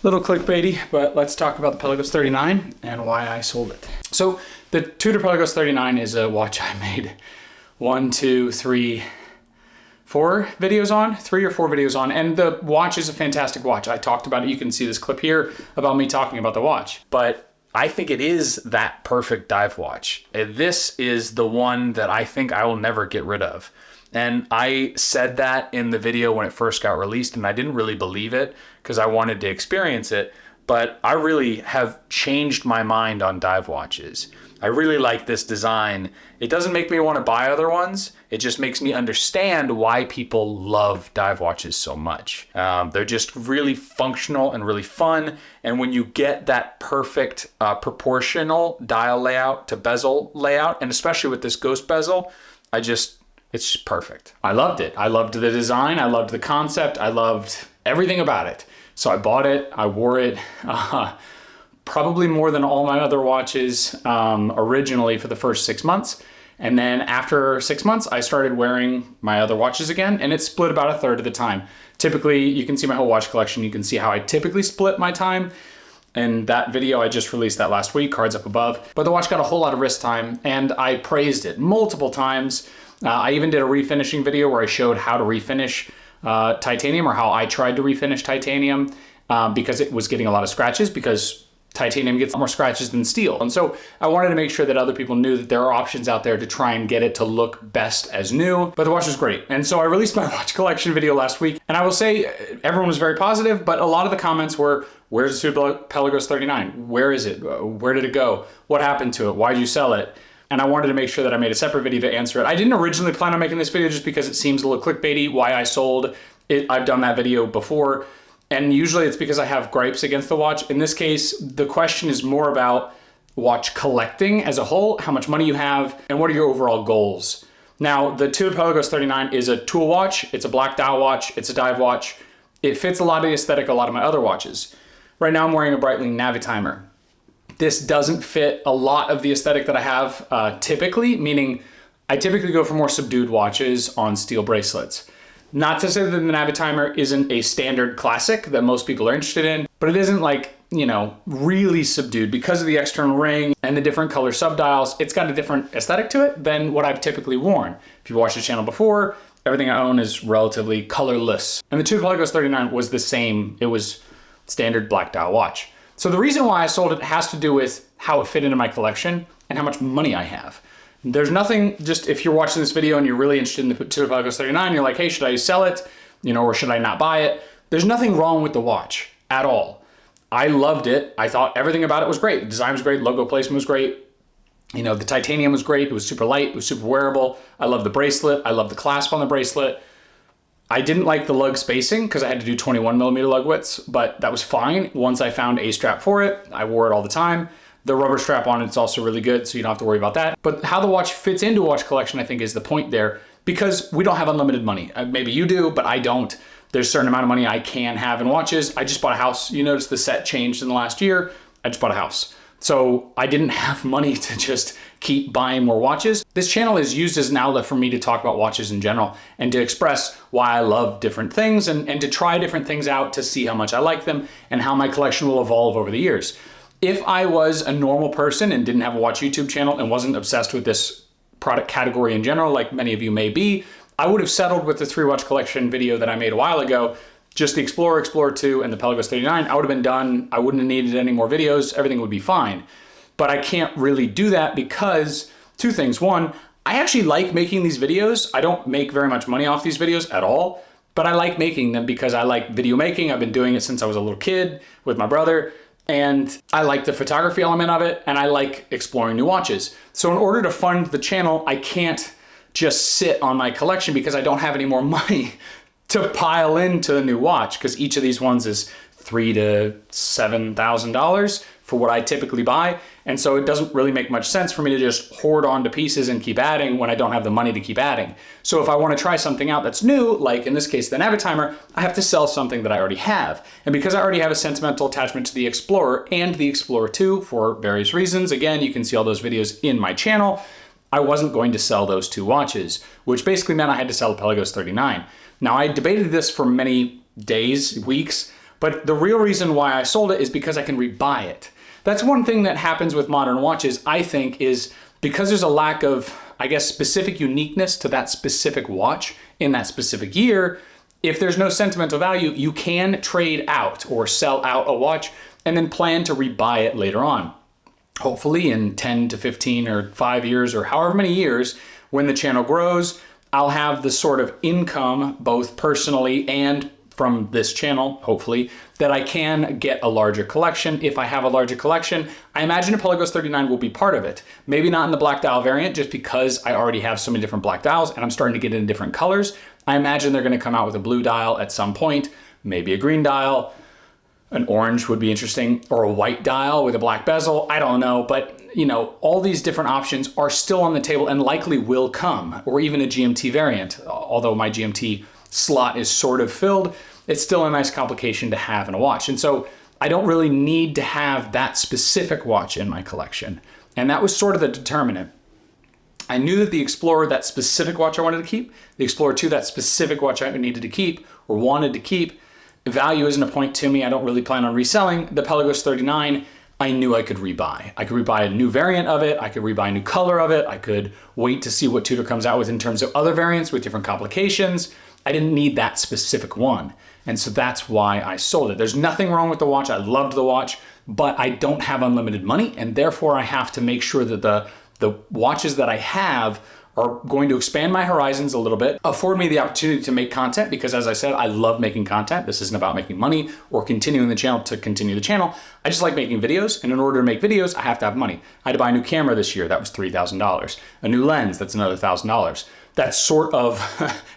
Little clickbaity, but let's talk about the Pelagos 39 and why I sold it. So the Tudor Pelagos 39 is a watch I made 1, 2, 3, 4 videos on, 3 or 4 videos on, and the watch is a fantastic watch. I talked about it. You can see this clip here about me talking about the watch, but I think it is that perfect dive watch. This is the one that I think I will never get rid of. And I said that in the video when it first got released, and I didn't really believe it because I wanted to experience it, but I really have changed my mind on dive watches. I really like this design. It doesn't make me want to buy other ones. It just makes me understand why people love dive watches so much. They're just really functional and really fun. And when you get that perfect proportional dial layout to bezel layout, and especially with this ghost bezel, it's just perfect. I loved it. I loved the design. I loved the concept. I loved everything about it. So I bought it. I wore it probably more than all my other watches originally for the first 6 months. And then after 6 months, I started wearing my other watches again, and it split about a third of the time. Typically, you can see my whole watch collection. You can see how I typically split my time. And that video I just released that last week, cards up above. But the watch got a whole lot of wrist time, and I praised it multiple times. I even did a refinishing video where I showed how to refinish titanium, or how I tried to refinish titanium because it was getting a lot of scratches, because titanium gets more scratches than steel. And so I wanted to make sure that other people knew that there are options out there to try and get it to look best as new, but the watch was great. And so I released my watch collection video last week, and I will say everyone was very positive, but a lot of the comments were, where's the Pelagos 39? Where is it? Where did it go? What happened to it? Why'd you sell it? And I wanted to make sure that I made a separate video to answer it. I didn't originally plan on making this video just because it seems a little clickbaity, why I sold it. I've done that video before, and usually it's because I have gripes against the watch. In this case, the question is more about watch collecting as a whole, how much money you have, and what are your overall goals. Now, the Tudor Pelagos 39 is a tool watch. It's a black dial watch. It's a dive watch. It fits a lot of the aesthetic of a lot of my other watches. Right now I'm wearing a Breitling Navitimer. This doesn't fit a lot of the aesthetic that I have typically, meaning I typically go for more subdued watches on steel bracelets. Not to say that the Navitimer isn't a standard classic that most people are interested in, but it isn't like, you know, really subdued because of the external ring and the different color subdials. It's got a different aesthetic to it than what I've typically worn. If you've watched the channel before, everything I own is relatively colorless. And the Tudor Pelagos 39 was the same. It was standard black dial watch. So the reason why I sold it has to do with how it fit into my collection and how much money I have. There's nothing, just if you're watching this video and you're really interested in the Tudor Pelagos 39, you're like, hey, should I sell it? You know, or should I not buy it? There's nothing wrong with the watch at all. I loved it. I thought everything about it was great. The design was great. Logo placement was great. You know, the titanium was great. It was super light. It was super wearable. I love the bracelet. I love the clasp on the bracelet. I didn't like the lug spacing because I had to do 21mm lug widths, but that was fine. Once I found a strap for it, I wore it all the time. The rubber strap on it's also really good, so you don't have to worry about that. But how the watch fits into a watch collection, I think, is the point there, because we don't have unlimited money. Maybe you do, but I don't. There's a certain amount of money I can have in watches. I just bought a house. You notice the set changed in the last year. I just bought a house. So I didn't have money to just keep buying more watches. This channel is used as an outlet for me to talk about watches in general and to express why I love different things and to try different things out to see how much I like them and how my collection will evolve over the years. If I was a normal person and didn't have a watch YouTube channel and wasn't obsessed with this product category in general, like many of you may be, I would have settled with the 3 watch collection video that I made a while ago. Just the Explorer, Explorer 2, and the Pelagos 39, I would have been done. I wouldn't have needed any more videos. Everything would be fine. But I can't really do that because 2 things. 1, I actually like making these videos. I don't make very much money off these videos at all, but I like making them because I like video making. I've been doing it since I was a little kid with my brother, and I like the photography element of it, and I like exploring new watches. So in order to fund the channel, I can't just sit on my collection because I don't have any more money to pile into a new watch, because each of these ones is $3,000 to $7,000 for what I typically buy. And so it doesn't really make much sense for me to just hoard on to pieces and keep adding when I don't have the money to keep adding. So if I want to try something out that's new, like in this case, the Navitimer, I have to sell something that I already have. And because I already have a sentimental attachment to the Explorer and the Explorer 2 for various reasons, again, you can see all those videos in my channel, I wasn't going to sell those 2 watches, which basically meant I had to sell the Pelagos 39. Now, I debated this for many days, weeks, But the real reason why I sold it is because I can rebuy it. That's one thing that happens with modern watches, I think, is because there's a lack of, I guess, specific uniqueness to that specific watch in that specific year. If there's no sentimental value, you can trade out or sell out a watch and then plan to rebuy it later on. Hopefully in 10 to 15 or 5 years or however many years, when the channel grows, I'll have the sort of income, both personally and from this channel, hopefully, that I can get a larger collection. If I have a larger collection, I imagine a Pelagos 39 will be part of it. Maybe not in the black dial variant, just because I already have so many different black dials and I'm starting to get in different colors. I imagine they're gonna come out with a blue dial at some point, maybe a green dial, an orange would be interesting, or a white dial with a black bezel, I don't know, but you know, all these different options are still on the table and likely will come, or even a GMT variant. Although my GMT slot is sort of filled, it's still a nice complication to have in a watch. And so I don't really need to have that specific watch in my collection. And that was sort of the determinant. I knew that the Explorer, that specific watch I wanted to keep, the Explorer 2, that specific watch I needed to keep or wanted to keep, value isn't a point to me. I don't really plan on reselling. The Pelagos 39, I knew I could rebuy. I could rebuy a new variant of it. I could rebuy a new color of it. I could wait to see what Tudor comes out with in terms of other variants with different complications. I didn't need that specific one. And so that's why I sold it. There's nothing wrong with the watch. I loved the watch, but I don't have unlimited money. And therefore I have to make sure that the watches that I have are going to expand my horizons a little bit, afford me the opportunity to make content, because as I said, I love making content. This isn't about making money or continuing the channel to continue the channel. I just like making videos, and in order to make videos, I have to have money. I had to buy a new camera this year, that was $3,000. A new lens, that's another $1,000. That's sort of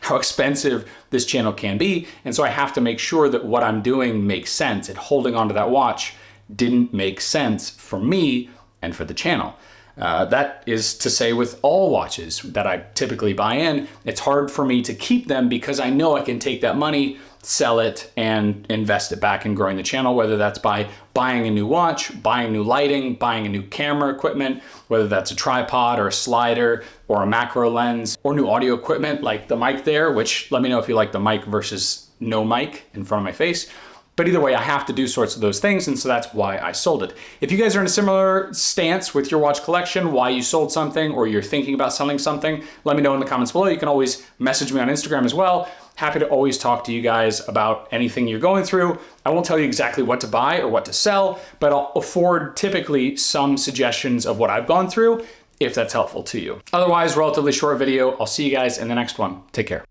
how expensive this channel can be, and so I have to make sure that what I'm doing makes sense, and holding onto that watch didn't make sense for me and for the channel. That is to say with all watches that I typically buy in, it's hard for me to keep them because I know I can take that money, sell it, and invest it back in growing the channel, whether that's by buying a new watch, buying new lighting, buying a new camera equipment, whether that's a tripod or a slider or a macro lens or new audio equipment like the mic there, which let me know if you like the mic versus no mic in front of my face. But either way, I have to do sorts of those things, and so that's why I sold it. If you guys are in a similar stance with your watch collection, why you sold something, or you're thinking about selling something, let me know in the comments below. You can always message me on Instagram as well. Happy to always talk to you guys about anything you're going through. I won't tell you exactly what to buy or what to sell, but I'll afford typically some suggestions of what I've gone through, if that's helpful to you. Otherwise, relatively short video. I'll see you guys in the next one. Take care.